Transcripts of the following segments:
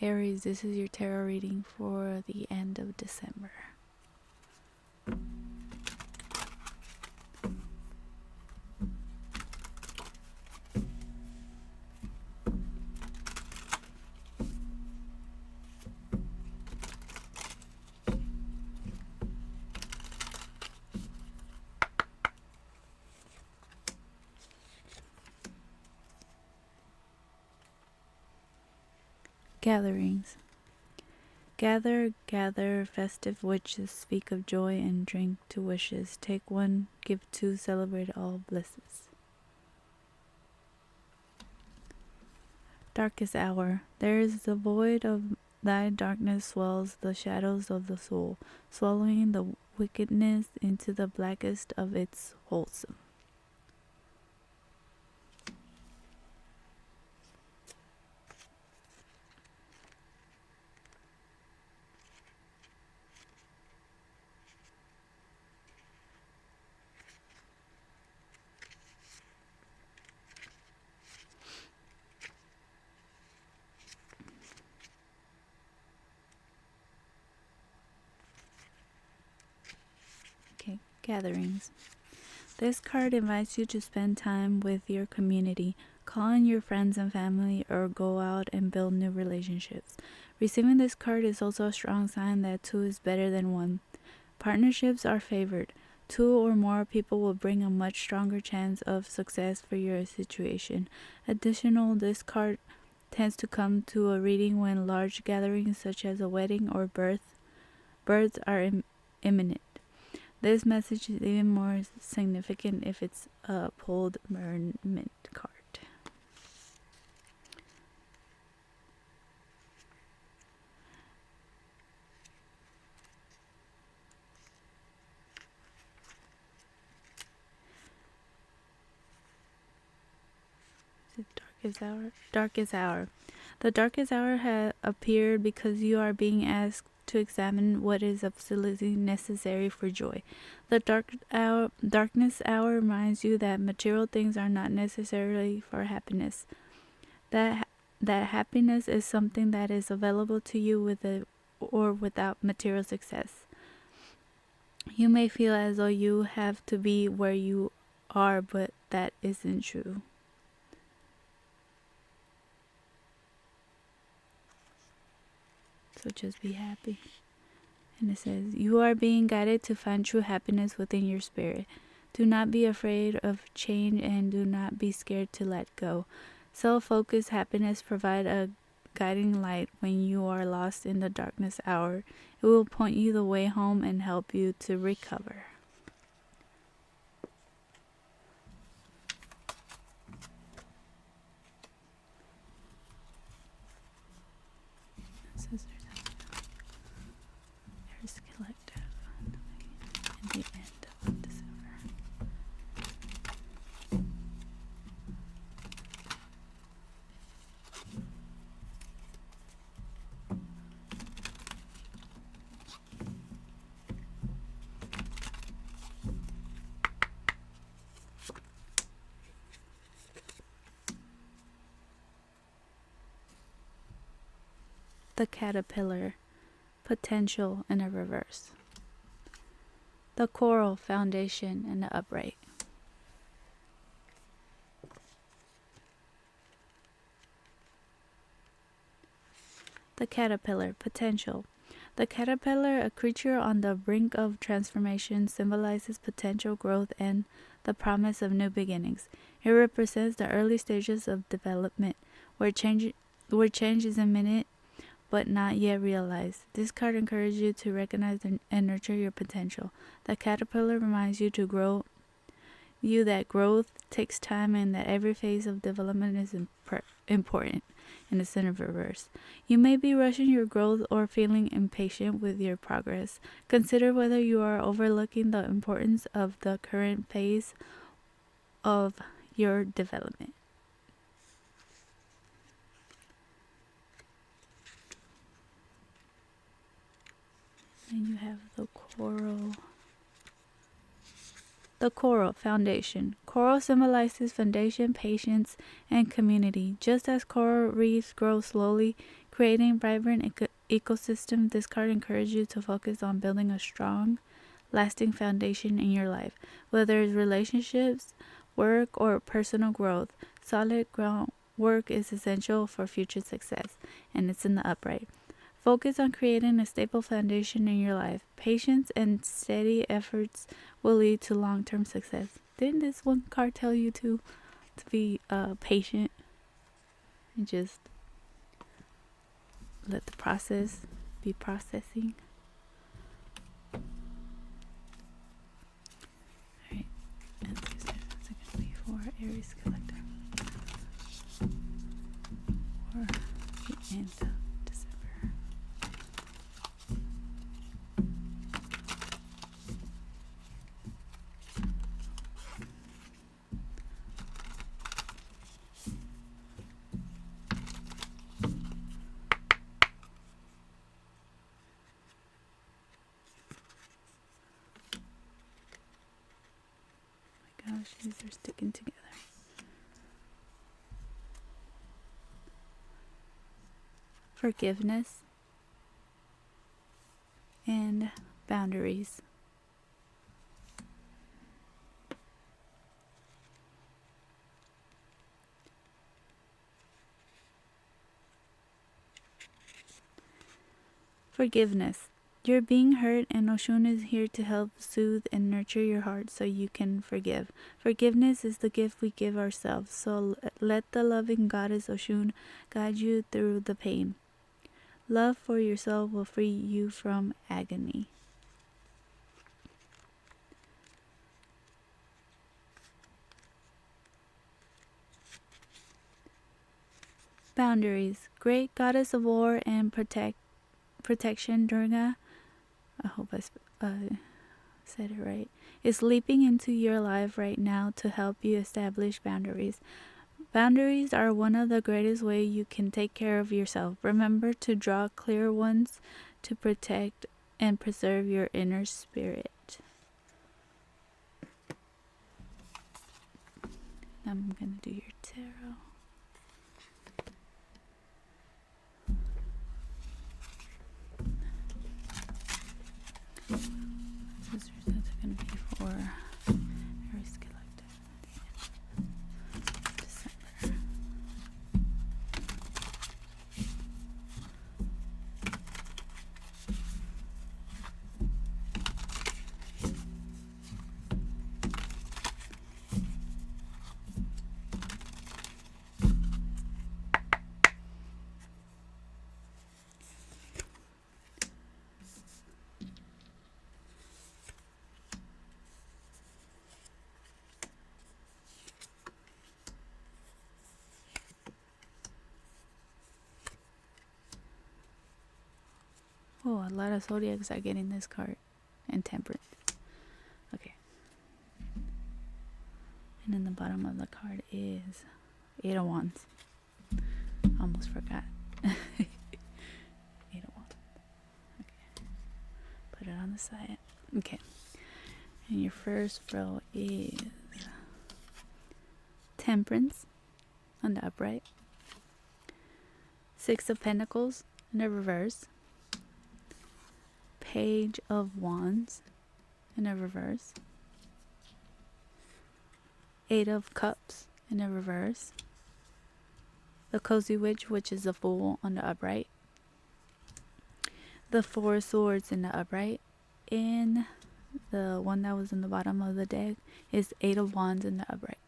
Aries, this is your tarot reading for the end of December. Gatherings. Gather, gather, festive witches, speak of joy and drink to wishes. Take one, give two, celebrate all blisses. Darkest hour. There is the void of thy darkness swells the shadows of the soul, swallowing the wickedness into the blackest of its wholesome. Okay, gatherings. This card invites you to spend time with your community, call in your friends and family, or go out and build new relationships. Receiving this card is also a strong sign that two is better than one. Partnerships are favored. Two or more people will bring a much stronger chance of success for your situation. Additional, this card tends to come to a reading when large gatherings such as a wedding or births are imminent. This message is even more significant if it's a pulled mermaid card. Is it darkest hour? Darkest hour. The darkest hour has appeared because you are being asked to examine what is absolutely necessary for joy. The darkness hour reminds you that material things are not necessarily for happiness. That happiness is something that is available to you with or without material success. You may feel as though you have to be where you are, but that isn't true. So just be happy. And it says, you are being guided to find true happiness within your spirit. Do not be afraid of change and do not be scared to let go. Self-focused happiness provides a guiding light when you are lost in the darkness hour. It will point you the way home and help you to recover. It says there's collective in the end of December. The caterpillar, potential in a reverse. The coral, foundation in the upright. The caterpillar, potential. The caterpillar, a creature on the brink of transformation, symbolizes potential growth and the promise of new beginnings. It represents the early stages of development, where change is imminent but not yet realized. This card encourages you to recognize and nurture your potential. The caterpillar reminds you that growth takes time and that every phase of development is important. In the center of reverse, you may be rushing your growth or feeling impatient with your progress. Consider whether you are overlooking the importance of the current phase of your development. And you have the coral, The coral, foundation. Coral symbolizes foundation, patience, and community. Just as coral reefs grow slowly, creating vibrant ecosystem, this card encourages you to focus on building a strong, lasting foundation in your life. Whether it's relationships, work, or personal growth, solid groundwork is essential for future success, and it's in the upright. Focus on creating a stable foundation in your life. Patience and steady efforts will lead to long-term success. Didn't this one card tell you to be patient and just let the process be processing? Alright, and what's it gonna be for Aries collector or the end of December? Gosh, these are sticking together. Forgiveness and boundaries. Forgiveness. You're being hurt, and Oshun is here to help soothe and nurture your heart so you can forgive. Forgiveness is the gift we give ourselves, so let the loving goddess Oshun guide you through the pain. Love for yourself will free you from agony. Boundaries. Great goddess of war and protection, Durga, I hope I said it right, is leaping into your life right now to help you establish boundaries. Boundaries are one of the greatest ways you can take care of yourself. Remember to draw clear ones to protect and preserve your inner spirit. I'm going to do your tarot. Scissors, that's going to be for Aries collective December. Oh, a lot of zodiacs are getting this card. And temperance. Okay. And in the bottom of the card is 8 of Wands. Almost forgot. 8 of Wands. Okay. Put it on the side. Okay. And your first row is Temperance on the upright. 6 of Pentacles in the reverse. Page of Wands in a reverse. 8 of Cups in a reverse. The Cozy Witch, which is the Fool, on the upright. The 4 of Swords in the upright. And the one that was in the bottom of the deck is 8 of Wands in the upright.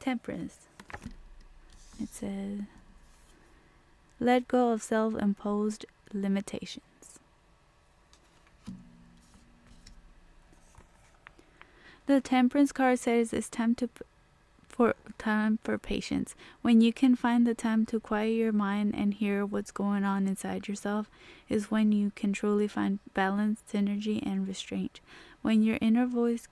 Temperance. It says, let go of self-imposed limitations. The Temperance card says it's time for for patience. When you can find the time to quiet your mind and hear what's going on inside yourself is when you can truly find balance, synergy, and restraint. When your inner voice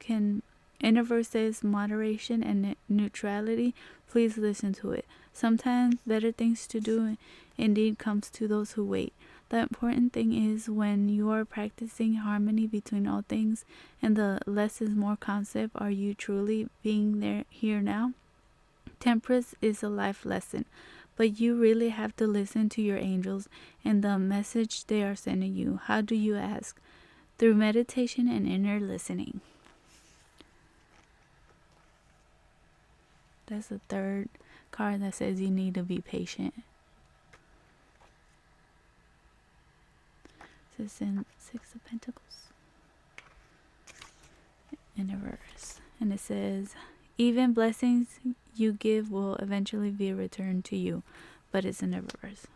says moderation and neutrality, please listen to it. Sometimes better things to do indeed comes to those who wait. The important thing is when you are practicing harmony between all things and the less is more concept, are you truly being there here now? Temperance is a life lesson, but you really have to listen to your angels and the message they are sending you. How do you ask? Through meditation and inner listening. That's the third card that says you need to be patient. This is in Six of Pentacles in reverse, and it says even blessings you give will eventually be returned to you, but it's in reverse.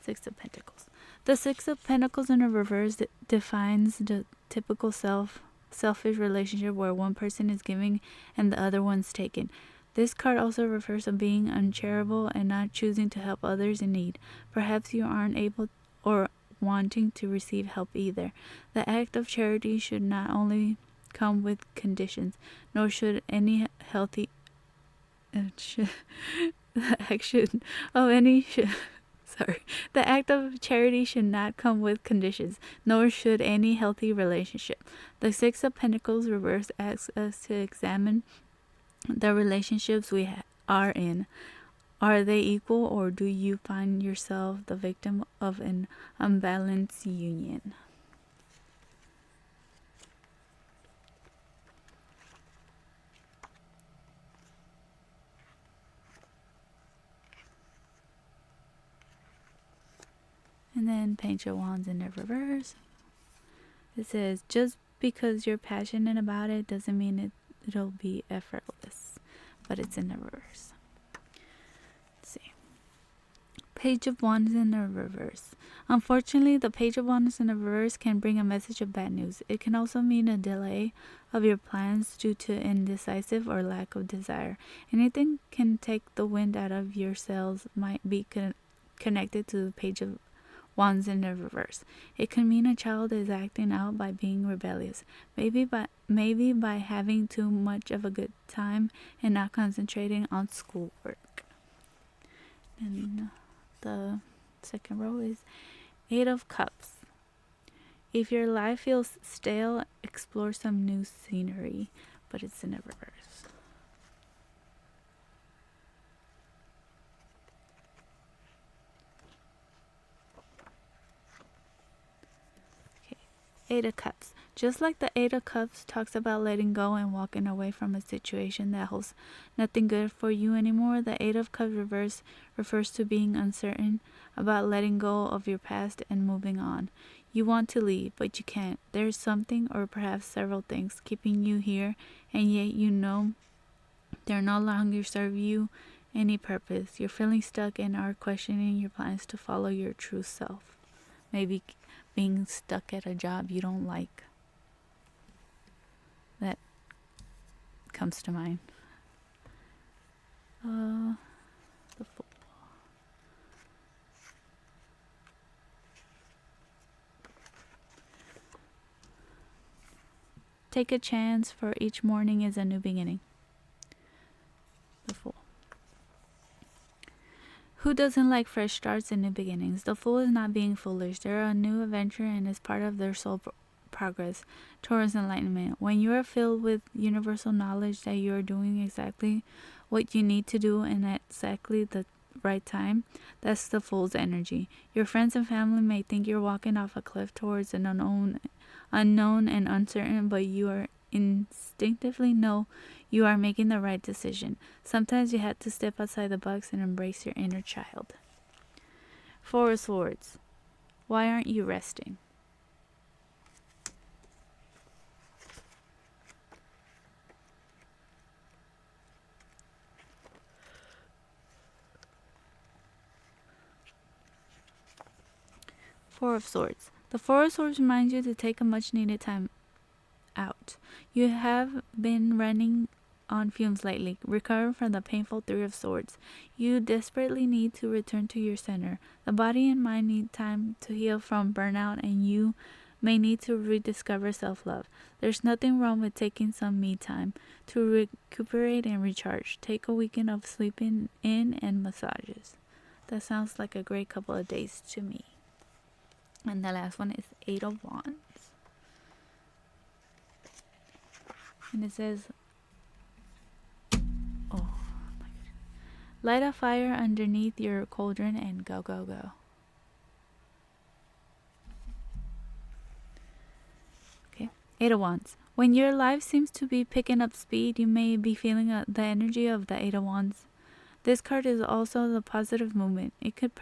Six of Pentacles. The Six of Pentacles in a reverse defines the typical selfish relationship where one person is giving and the other one's taken. This card also refers to being uncharitable and not choosing to help others in need. Perhaps you aren't able or wanting to receive help either. The act of charity should not only come with conditions, nor should any healthy the act of charity should not come with conditions, nor should any healthy relationship. The Six of Pentacles reverse asks us to examine the relationships we are in. Are they equal, or do you find yourself the victim of an unbalanced union? And then Page of Wands in the reverse. It says, just because you're passionate about it doesn't mean it'll be effortless. But it's in the reverse. Let's see. Page of Wands in the reverse. Unfortunately, the Page of Wands in the reverse can bring a message of bad news. It can also mean a delay of your plans due to indecisive or lack of desire. Anything can take the wind out of your sails might be connected to the Page of Wands in the reverse. It can mean a child is acting out by being rebellious, maybe by having too much of a good time and not concentrating on schoolwork. And the second row is Eight of Cups. If your life feels stale, explore some new scenery, but it's in the reverse. Eight of Cups. Just like the Eight of Cups talks about letting go and walking away from a situation that holds nothing good for you anymore, the Eight of Cups reverse refers to being uncertain about letting go of your past and moving on. You want to leave, but you can't. There's something, or perhaps several things, keeping you here, and yet you know they're no longer serve you any purpose. You're feeling stuck and are questioning your plans to follow your true self. Maybe being stuck at a job you don't like. That comes to mind. The Fool. Take a chance, for each morning is a new beginning. The Fool. Who doesn't like fresh starts and new beginnings? The Fool is not being foolish. They're a new adventure and is part of their soul progress towards enlightenment. When you are filled with universal knowledge that you are doing exactly what you need to do and at exactly the right time, that's the Fool's energy. Your friends and family may think you're walking off a cliff towards an unknown and uncertain, but you are instinctively know you are making the right decision. Sometimes you have to step outside the box and embrace your inner child. Four of Swords. Why aren't you resting? Four of Swords. The Four of Swords reminds you to take a much needed time out. You have been running on fumes lately. Recover from the painful Three of Swords. You desperately need to return to your center. The body and mind need time to heal from burnout, and you may need to rediscover self-love. There's nothing wrong with taking some me time to recuperate and recharge. Take a weekend of sleeping in and massages. That sounds like a great couple of days to me. And the last one is Eight of Wands. And it says, oh my God. Light a fire underneath your cauldron and go, go, go. Okay. Eight of Wands. When your life seems to be picking up speed, you may be feeling the energy of the Eight of Wands. This card is also the positive movement. It could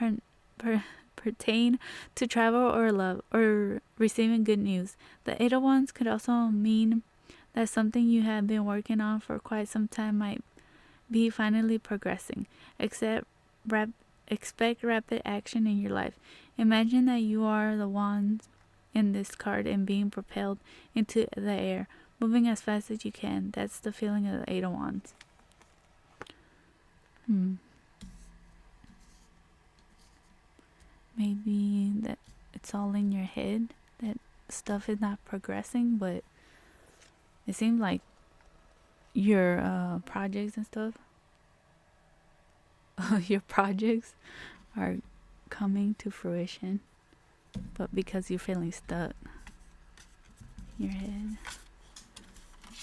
pertain to travel or love or receiving good news. The Eight of Wands could also mean that something you have been working on for quite some time might be finally progressing. Expect rapid action in your life. Imagine that you are the wands in this card and being propelled into the air, moving as fast as you can. That's the feeling of the Eight of Wands. Maybe that it's all in your head, that stuff is not progressing, but it seems like your projects and stuff, your projects are coming to fruition, but because you're feeling stuck in your head.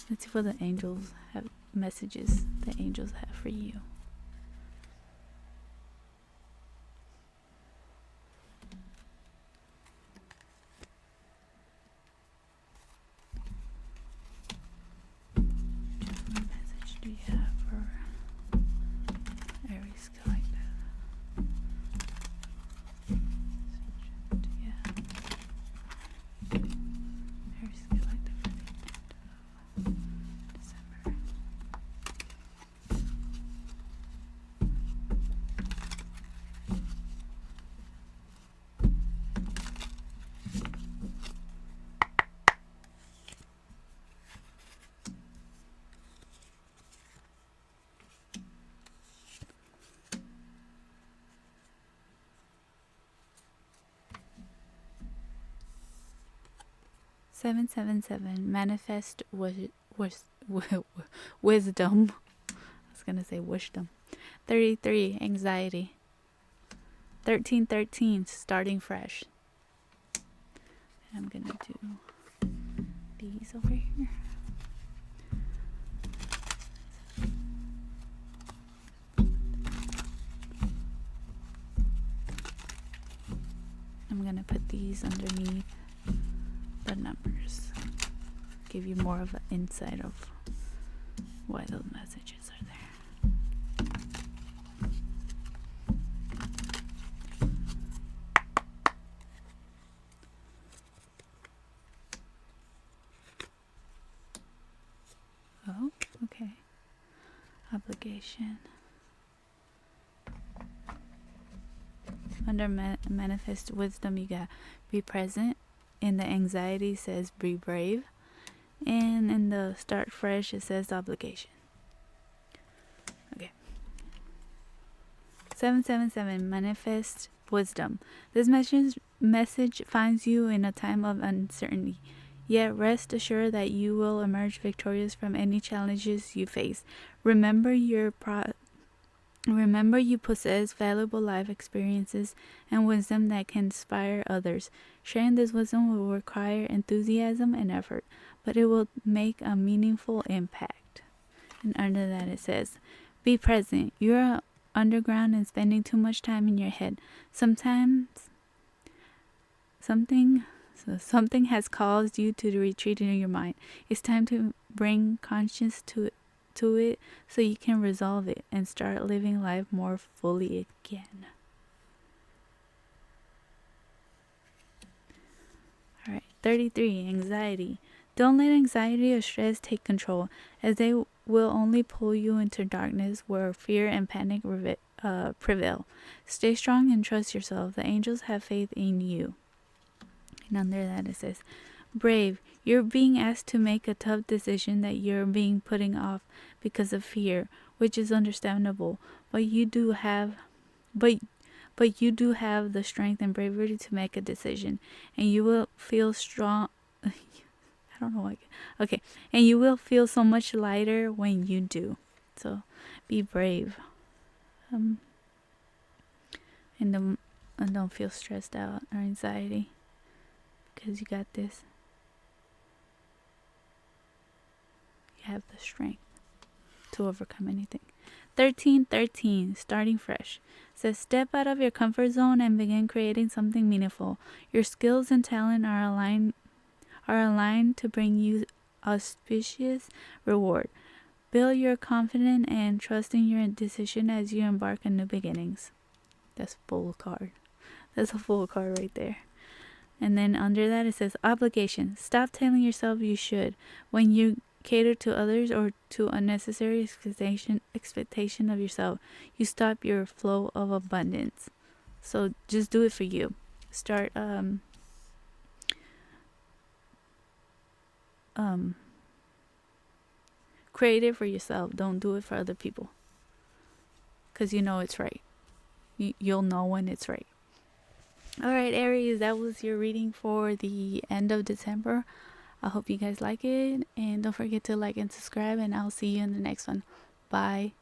Let's see what the angels have, messages the angels have for you. What message do you have for Aries collective? Do you have Aries collective for the end of December? Seven, 7, manifest wisdom. I was gonna say wisdom. 33, anxiety. 13, starting fresh. And I'm gonna do these over here. I'm gonna put these underneath the numbers, give you more of an insight of why those messages are there. Oh, okay. Obligation. Under manifest wisdom, you got be present. In the anxiety says be brave, and in the start fresh it says obligation. Okay. 7, manifest wisdom. This message finds you in a time of uncertainty, yet rest assured that you will emerge victorious from any challenges you face. Remember you possess valuable life experiences and wisdom that can inspire others. Sharing this wisdom will require enthusiasm and effort, but it will make a meaningful impact. And under that it says, be present. You're underground and spending too much time in your head. Sometimes something has caused you to retreat in your mind. It's time to bring conscience to it so you can resolve it and start living life more fully again. Alright, 33, anxiety. Don't let anxiety or stress take control, as they will only pull you into darkness where fear and panic prevail. Stay strong and trust yourself. The angels have faith in you. And under that it says, Brave. You're being asked to make a tough decision that you're being putting off because of fear, which is understandable. But you do have you do have the strength and bravery to make a decision, and you will feel strong. I don't know why. Okay, and you will feel so much lighter when you do. So, be brave. And don't feel stressed out or anxiety, because you got this. You have the strength to overcome anything. 1313, starting fresh. Says step out of your comfort zone and begin creating something meaningful. Your skills and talent are aligned to bring you auspicious reward. Build your confidence and trust in your decision as you embark on new beginnings. That's full card. That's a full card right there. And then under that it says obligation. Stop telling yourself you should. When you cater to others or to unnecessary expectation of yourself, you stop your flow of abundance. So just do it for you. Start create it for yourself. Don't do it for other people, because you know it's right. You'll know when it's right. Alright, Aries, that was your reading for the end of December. I hope you guys like it, and don't forget to like and subscribe, and I'll see you in the next one. Bye.